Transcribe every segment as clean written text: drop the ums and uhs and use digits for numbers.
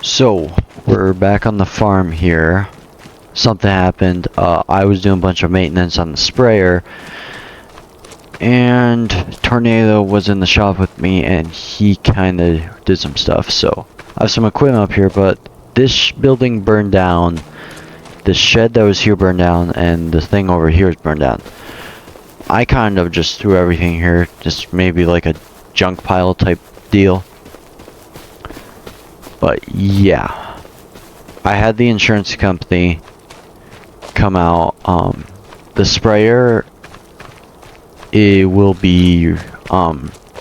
So, we're back on the farm here. Something happened. I was doing a bunch of maintenance on the sprayer, and Tornado was in the shop with me, and he kind of did some stuff. So, I have some equipment up here, but this building burned down. The shed that was here burned down, and the thing over here is burned down. I kind of just threw everything here, just maybe like a junk pile type deal. But yeah, I had the insurance company come out. The sprayer, it will be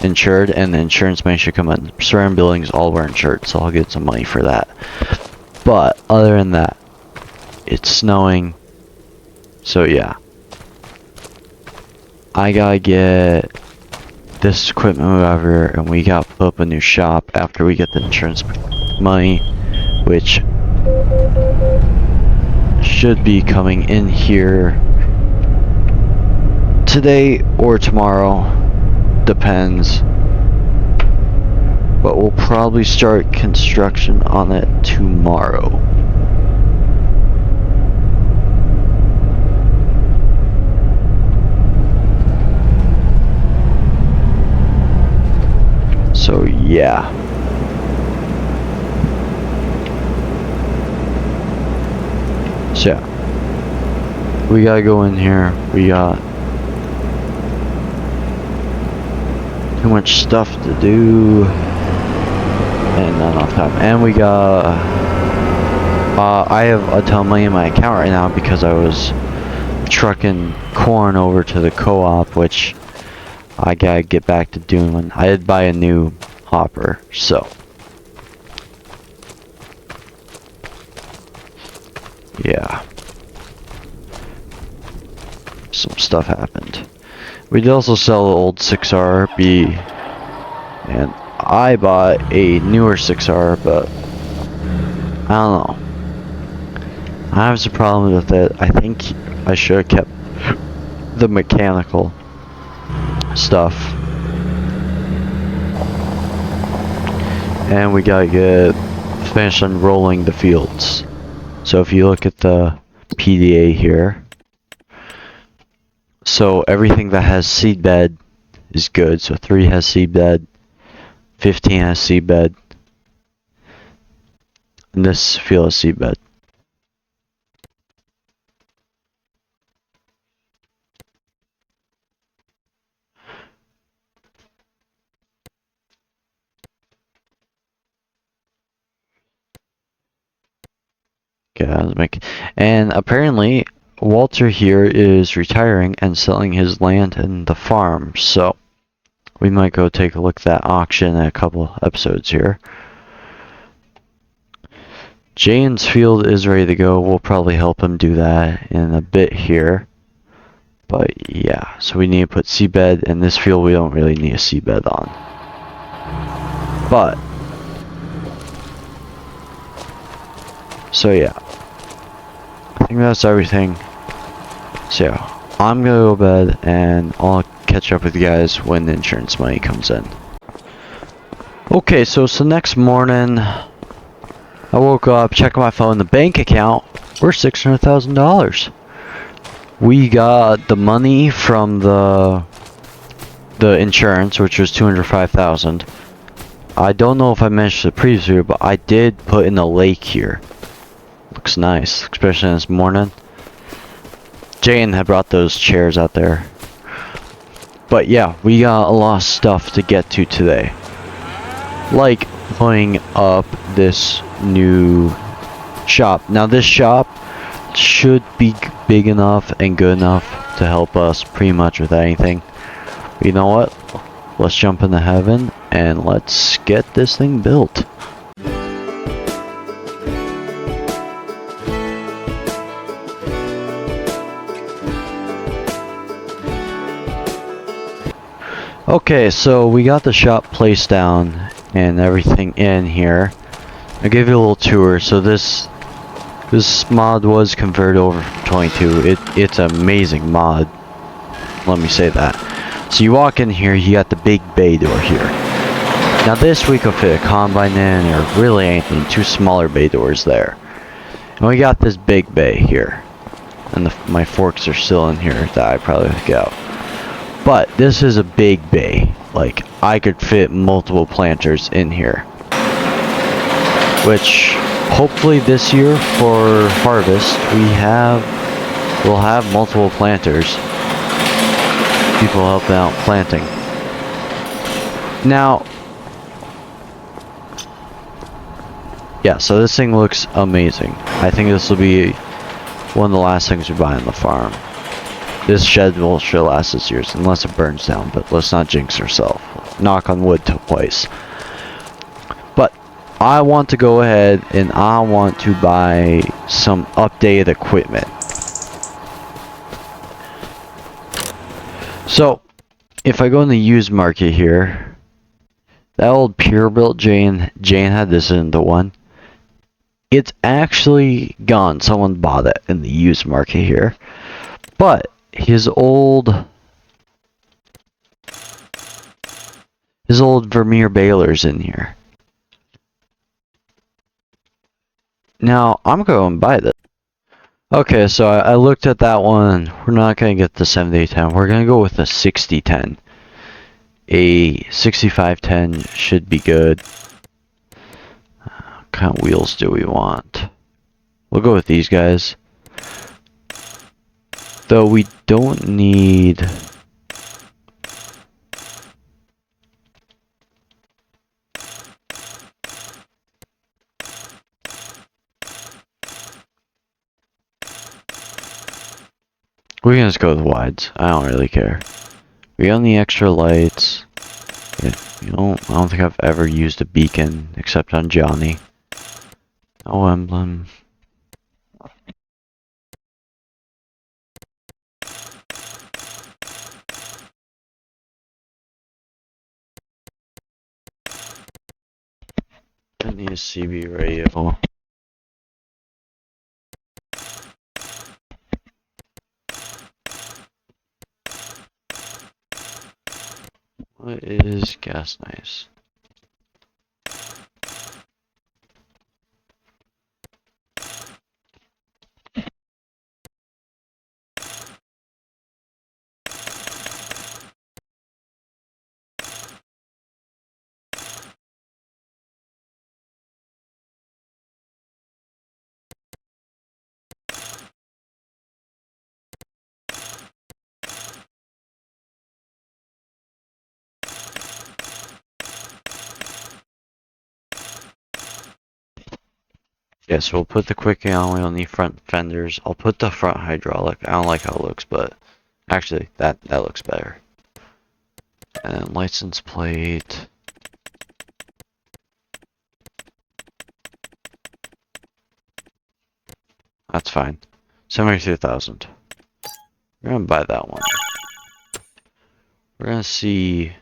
insured, and the insurance money should come in. Certain buildings all were insured, so I'll get some money for that. But other than that, it's snowing, so yeah. I gotta get this equipment over, and we got to put up a new shop after we get the insurance money, which should be coming in here today or tomorrow, depends, but we'll probably start construction on it tomorrow. So yeah. So yeah, we gotta go in here. We got too much stuff to do and not enough time. And we got I have a ton of money in my account right now because I was trucking corn over to the co-op, which I gotta get back to doing when I did buy a new hopper. So yeah, some stuff happened. We did also sell the old 6RB, and I bought a newer 6R, but I don't know. I have some problems with it. I think I should have kept the mechanical stuff. And we gotta get finished unrolling the fields. So if you look at the PDA here, so everything that has seedbed is good. So 3 has seedbed, 15 has seedbed, and this field has seedbed. And apparently Walter here is retiring and selling his land and the farm, so we might go take a look at that auction in a couple episodes here. Jane's field is ready to go. We'll probably help him do that in a bit here. But yeah, so we need to put seedbed, and this field we don't really need a seedbed on. But so yeah, I think that's everything. So yeah, I'm gonna go to bed, and I'll catch up with you guys when the insurance money comes in. Okay, so it's the next morning. I woke up, checked my phone, the bank account, we're $600,000. We got the money from the insurance, which was $205,000. I don't know if I mentioned the previous video, but I did put in a lake here. Looks nice, especially this morning. Jane had brought those chairs out there. But yeah, we got a lot of stuff to get to today. Like putting up this new shop. Now this shop should be big enough and good enough to help us pretty much with anything. But you know what? Let's jump into heaven and let's get this thing built. Okay, so we got the shop placed down and everything in here. I'll give you a little tour. So this mod was converted over from 22. It's an amazing mod. Let me say that. So you walk in here, you got the big bay door here. Now this we could fit a combine in, or really anything, 2 smaller bay doors there. And we got this big bay here. And my forks are still in here that I probably took out. But this is a big bay. Like, I could fit multiple planters in here. Which, hopefully this year for harvest, we'll have multiple planters. People helping out planting. Now, yeah, so this thing looks amazing. I think this will be one of the last things we buy on the farm. This shed should last us years, unless it burns down, but let's not jinx ourselves. Knock on wood twice. But I want to go ahead and I want to buy some updated equipment. So, if I go in the used market here, that old Peterbilt Jane had this in the one. It's actually gone. Someone bought it in the used market here. But his old Vermeer baler's in here. Now, I'm going to buy this. Okay, so I looked at that one. We're not going to get the 7010. We're going to go with a 6010. A 6510 should be good. What kind of wheels do we want? We'll go with these guys. Though we don't need... We're gonna just go with wides. I don't really care. We got the extra lights. Yeah, I don't think I've ever used a beacon except on Johnny. No emblem. I need a CB radio. What is gas nice? Yeah, so we'll put the quick alloy on the front fenders. I'll put the front hydraulic. I don't like how it looks, but actually that looks better. And license plate. That's fine. 72,000. We're gonna buy that one. We're gonna see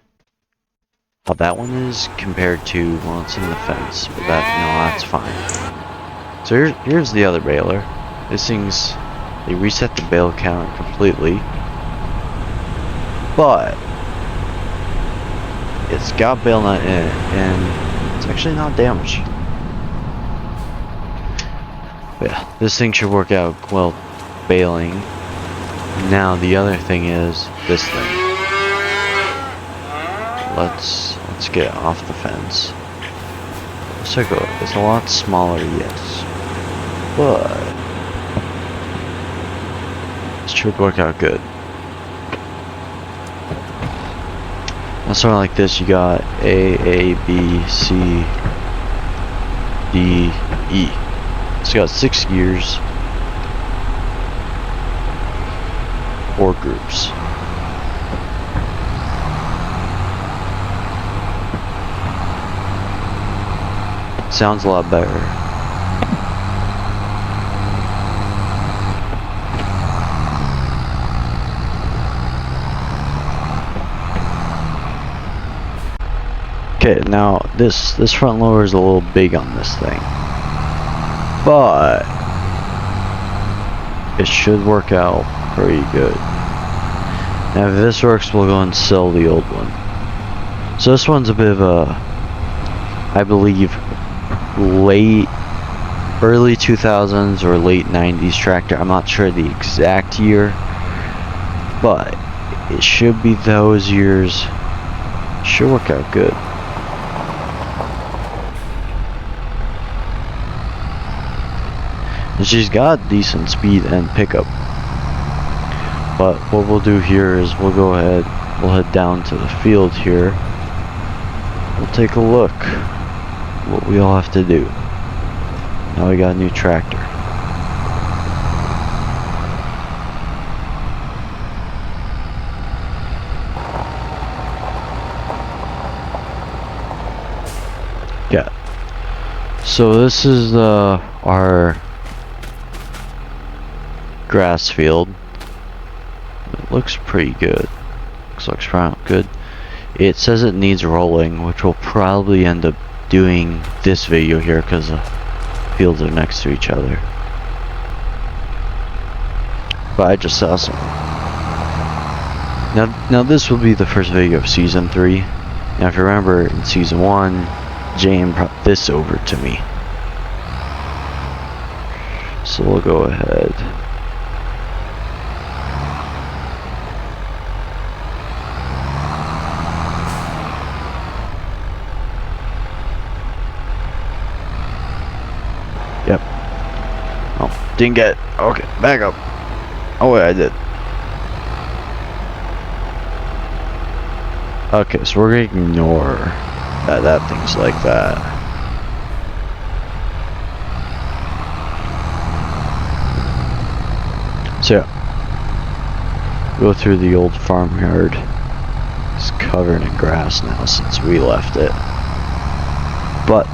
how that one is compared to what's in the fence. But that's fine. So here's the other baler. This thing's, they reset the bale count completely, but it's got bale nut in it, and it's actually not damaged. But yeah, this thing should work out well baling. Now the other thing is this thing. Let's get it off the fence. So good. It's a lot smaller, yes. But it should work out good. Now something like this, you got A, B, C, D, E. It's got 6 gears, 4 groups. Sounds a lot better. Okay, now this front loader is a little big on this thing, but it should work out pretty good. Now if this works, we'll go and sell the old one. So this one's a bit of a I believe, early 2000s or late 90s tractor. I'm not sure the exact year, but it should be those years. Should work out good. And she's got decent speed and pickup. But what we'll do here is we'll head down to the field here. We'll take a look what we all have to do. Now we got a new tractor. Yeah. So this is our grass field. It looks pretty good. Looks good. It says it needs rolling, which we'll probably end up doing this video here because the fields are next to each other. But I just saw some. Now this will be the first video of season 3. Now if you remember in season 1, Jane brought this over to me. So we'll go ahead. Yep. Oh, didn't get it. Okay, back up. Oh wait, I did. Okay, so we're gonna ignore that thing's like that. So yeah, go through the old farmyard. It's covered in grass now since we left it. But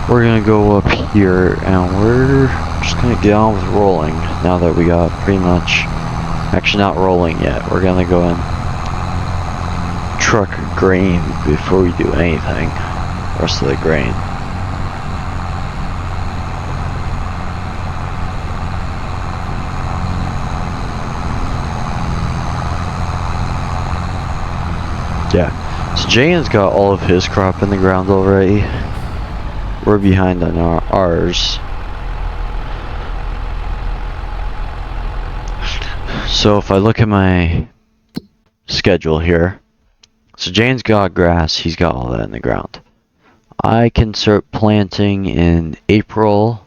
we're gonna go up here and we're just gonna get on with rolling now that we got pretty much, actually not rolling yet. We're gonna go and truck grain before we do anything. Rest of the grain. Yeah, so Jane's got all of his crop in the ground already. We're behind on ours. So if I look at my schedule here, so Jane's got grass, he's got all that in the ground. I can start planting in April.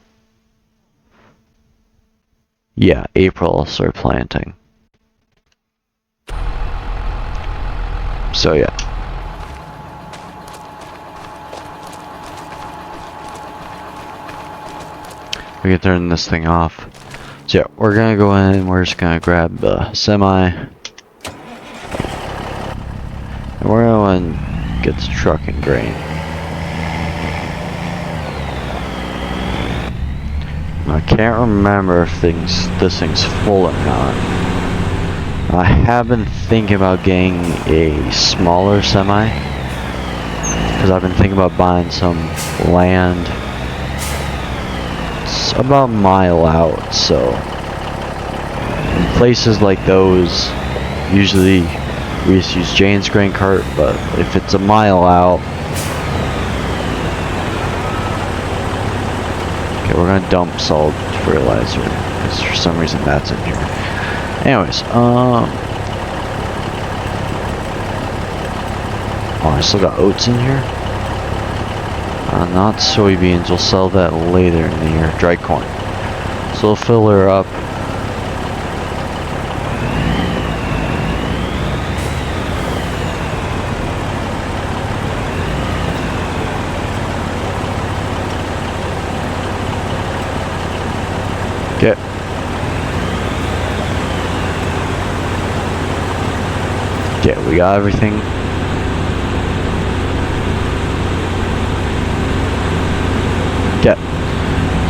Yeah, April I'll start planting. So yeah. We can turn this thing off. So yeah, we're gonna go in and we're just gonna grab the semi. And we're going to get the truck and grain. I can't remember if this thing's full or not. I have been thinking about getting a smaller semi. Because I've been thinking about buying some land. It's about a mile out, so in places like those, usually we just use Jane's grain cart, but if it's a mile out, okay, we're gonna dump solid fertilizer because for some reason that's in here. Anyways, oh, I still got oats in here. Not soybeans, we'll sell that later in the year. Dry corn. So we'll fill her up. Okay. Okay, we got everything.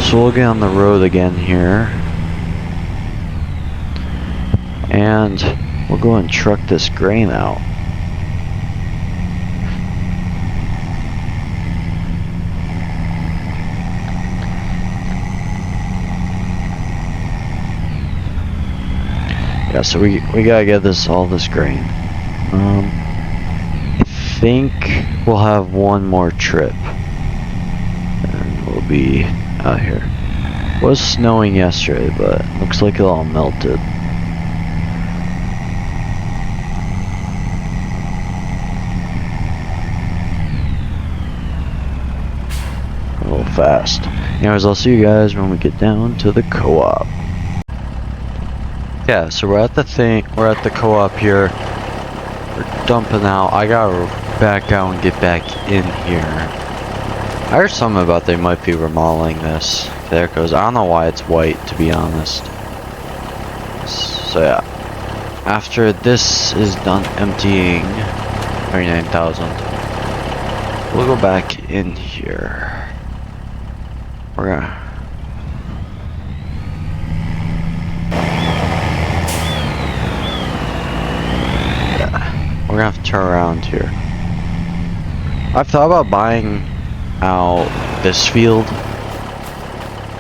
So we'll get on the road again here. And we'll go and truck this grain out. Yeah, so we gotta get all this grain. I think we'll have one more trip. And we'll be out here. It was snowing yesterday, but looks like it all melted. A little fast. Anyways, I'll see you guys when we get down to the co-op. Yeah, so we're at the co-op here. We're dumping out. I gotta back out and get back in here. I heard something about they might be remodeling this. There it goes. I don't know why it's white, to be honest. So yeah. After this is done emptying 39,000, we'll go back in here. We're gonna... Yeah. We're gonna have to turn around here. I've thought about buying out this field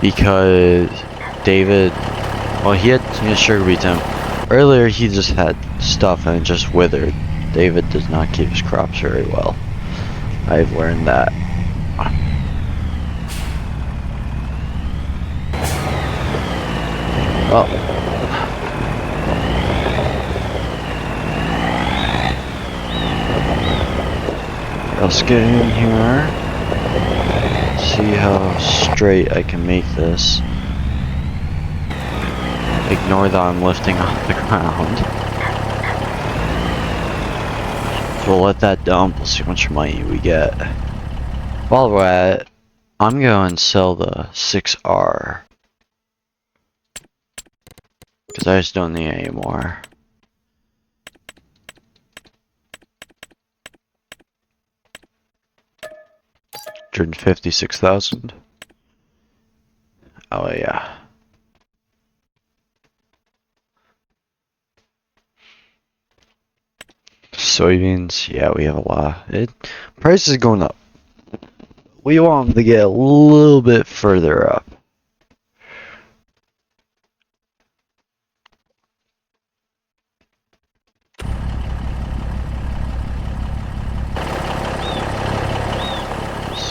because David, well, he had sugar beet him earlier. He just had stuff and it just withered. David does not keep his crops very well. I've learned that. Oh. Let's get in here. See how straight I can make this. Ignore that I'm lifting off the ground. So we'll let that dump. We'll see how much money we get. While we're at it, I'm going to sell the 6R. Because I just don't need it anymore. $156,000. Oh yeah. Soybeans, yeah, we have a lot. Price is going up. We want them to get a little bit further up.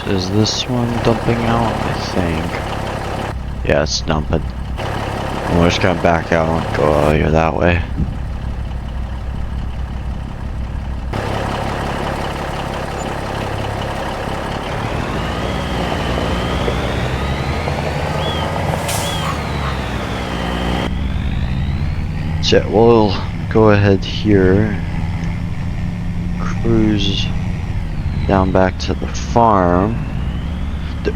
Is this one dumping out? I think. Yeah, it's dumping. We're just gonna back out and go out here that way. So yeah, we'll go ahead here. Cruise down back to the farm.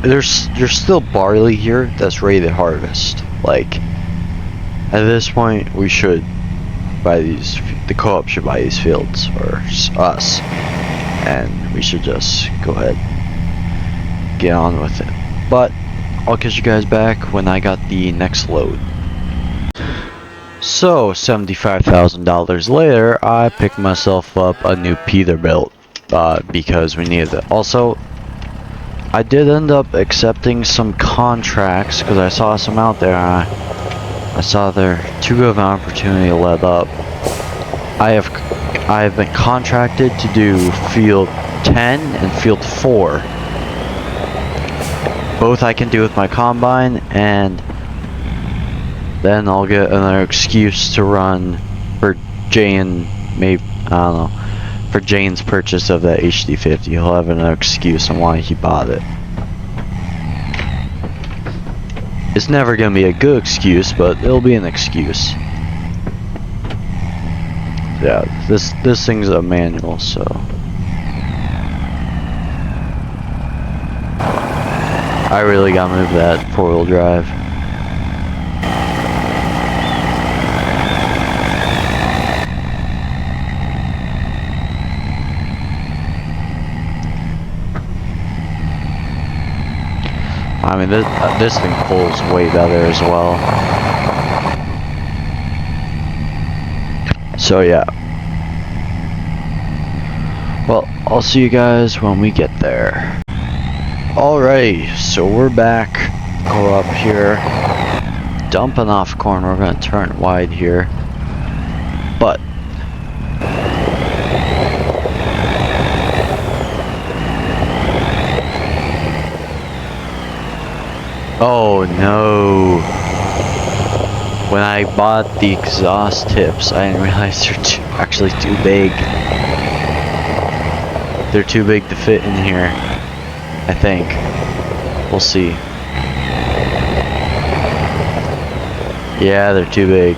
There's still barley here that's ready to harvest. Like, at this point we should buy these, the co-op should buy these fields, or us, and we should just go ahead, get on with it. But I'll catch you guys back when I got the next load. So $75,000 later, I picked myself up a new Peterbilt. Because we needed it. Also, I did end up accepting some contracts because I saw some out there. I saw they're too good of an opportunity to let up. I have been contracted to do Field 10 and Field 4. Both I can do with my combine, and then I'll get another excuse to run for Jane. Maybe, I don't know. For Jane's purchase of that HD50, he'll have an excuse on why he bought it. It's never gonna be a good excuse, but it'll be an excuse. Yeah, this thing's a manual, so I really gotta move that 4-wheel drive. I mean, this thing pulls way better as well. So yeah. Well, I'll see you guys when we get there. Alright, so we're back. Go up here. Dumping off corn. We're gonna turn wide here. But Oh no. When I bought the exhaust tips, I didn't realize they're actually too big. They're too big to fit in here, I think. We'll see. Yeah, they're too big.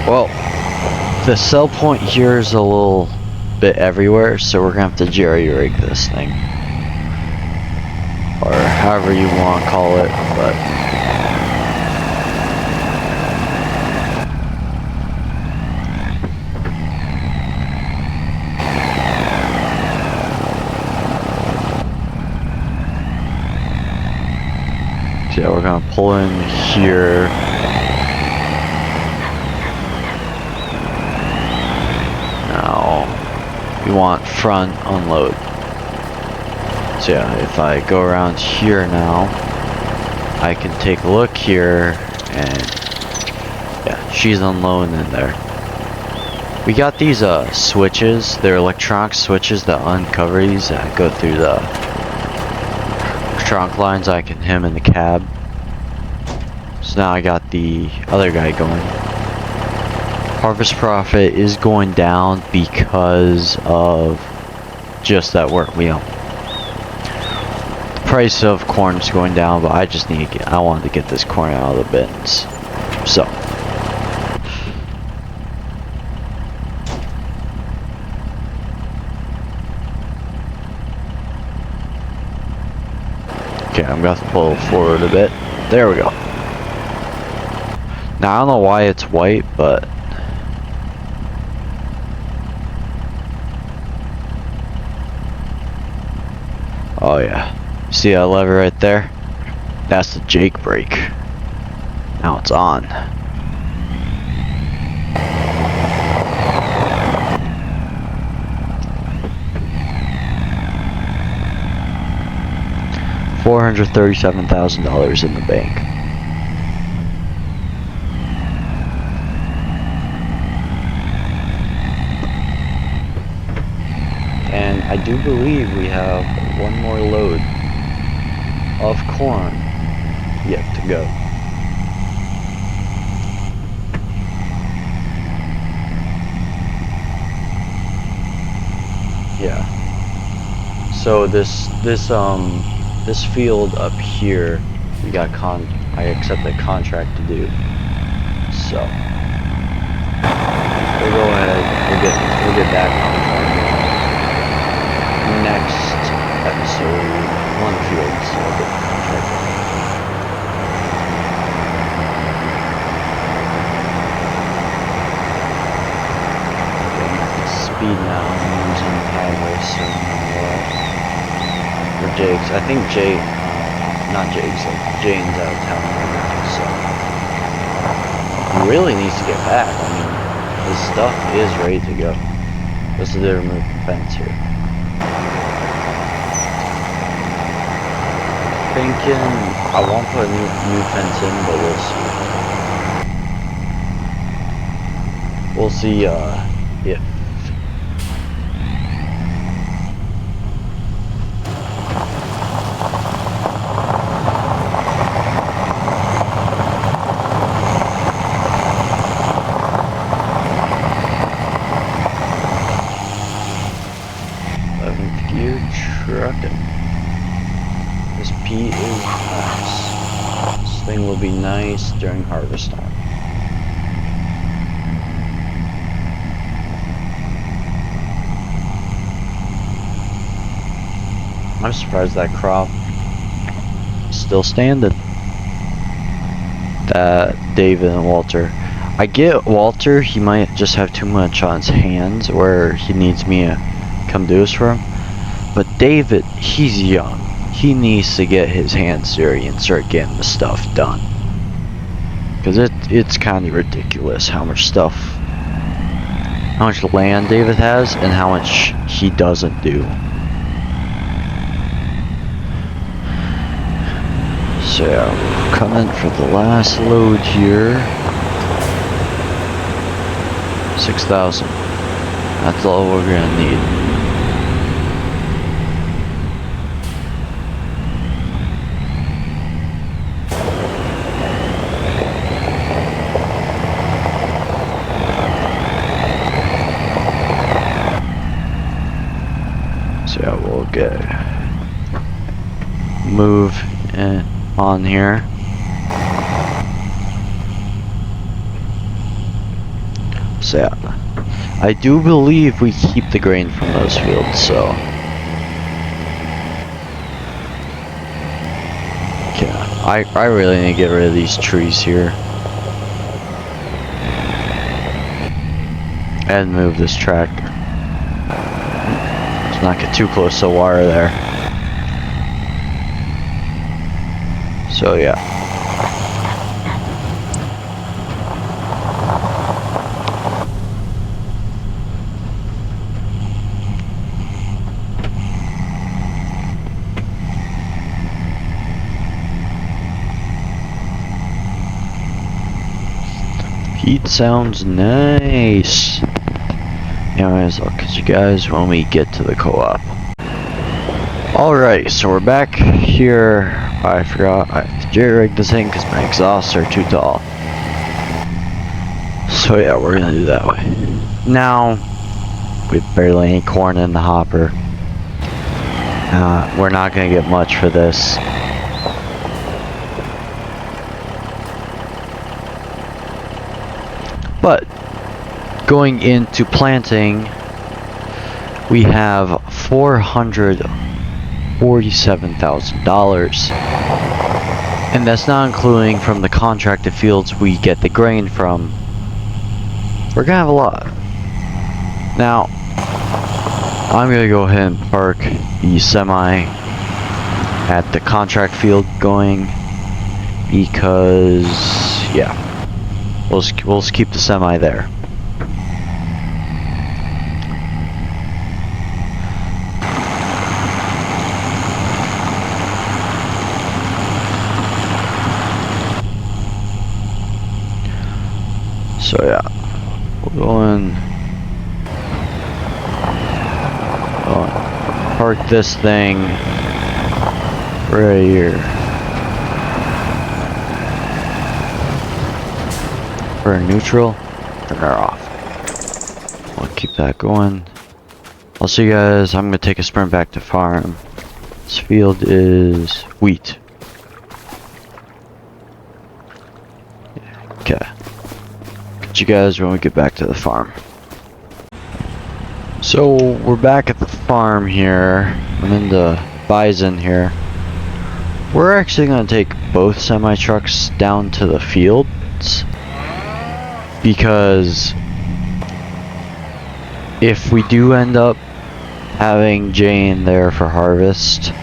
Well, the sell point here is a little bit everywhere, so we're gonna have to jerry-rig this thing. Or however you want to call it, but... So yeah, we're gonna pull in here. Now, we want front unload. So yeah, if I go around here now, I can take a look here, and yeah, she's unloading in there. We got these switches, they're electronic switches that uncover these, that go through the trunk lines. I can him in the cab. So now I got the other guy going. Harvest profit is going down because of just that work. Price of corn is going down, but I just need to I wanted to get this corn out of the bins. So okay, I'm going to pull forward a bit. There we go. Now I don't know why it's white, but oh yeah. See that lever right there? That's the Jake brake. Now it's on. $437,000 in the bank. And I do believe we have one more load of corn yet to go. Yeah. So this field up here, we got I accepted a contract to do. So we'll go ahead. We'll get that contract next episode. One field, so I'll get the contract. Speed now. I'm using the highway, so for Jake's. I think not Jake's, like Jane's out of town right now, so he really needs to get back. I mean, his stuff is ready to go. This is the removed fence here. Thinking I won't put a new fence in, but we'll see. If gear trucking. This P is nice. This thing will be nice during harvest time. I'm surprised that crop is still standing. That David and Walter. I get Walter, he might just have too much on his hands where he needs me to come do this for him. But David, he's young. He needs to get his hands dirty and start getting the stuff done. Because it's kind of ridiculous how much land David has and how much he doesn't do. So yeah, coming for the last load here. 6,000. That's all we're gonna need. Okay. Move on here. So yeah, I do believe we keep the grain from those fields, so. Okay, I really need to get rid of these trees here. And move this tractor. Let's not get too close to the wire there. So yeah. Heat sounds nice. Anyways, I'll catch you guys when we get to the co-op. Alright, so we're back here. I forgot I have to jerry-rig this thing because my exhausts are too tall. So yeah, we're gonna do that way. Now, we have barely any corn in the hopper. We're not gonna get much for this. But going into planting, we have $447,000, and that's not including from the contracted fields we get the grain from. We're gonna have a lot. Now, I'm gonna go ahead and park the semi at the contract field going, because yeah. We'll just keep the semi there. So yeah, we'll go in. Park this thing right here. For neutral, turn her off. I'll keep that going. I'll see you guys. I'm gonna take a sprint back to farm. This field is wheat. Okay. Catch you guys when we get back to the farm. So we're back at the farm here. I'm in the bison here. We're actually gonna take both semi trucks down to the fields, because if we do end up having Jane there for harvest,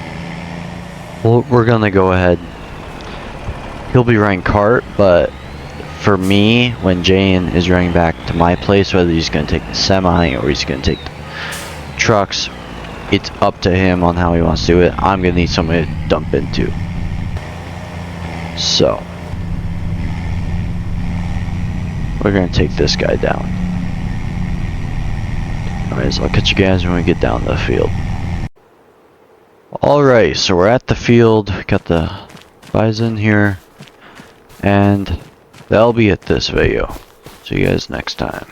we're gonna go ahead. He'll be running cart, but for me, when Jane is running back to my place, whether he's gonna take the semi or he's gonna take the trucks, it's up to him on how he wants to do it. I'm gonna need somebody to dump into. So we're gonna take this guy down. Anyways, I'll catch you guys when we get down to the field. Alright, so we're at the field. Got the bison here. And that'll be it this video. See you guys next time.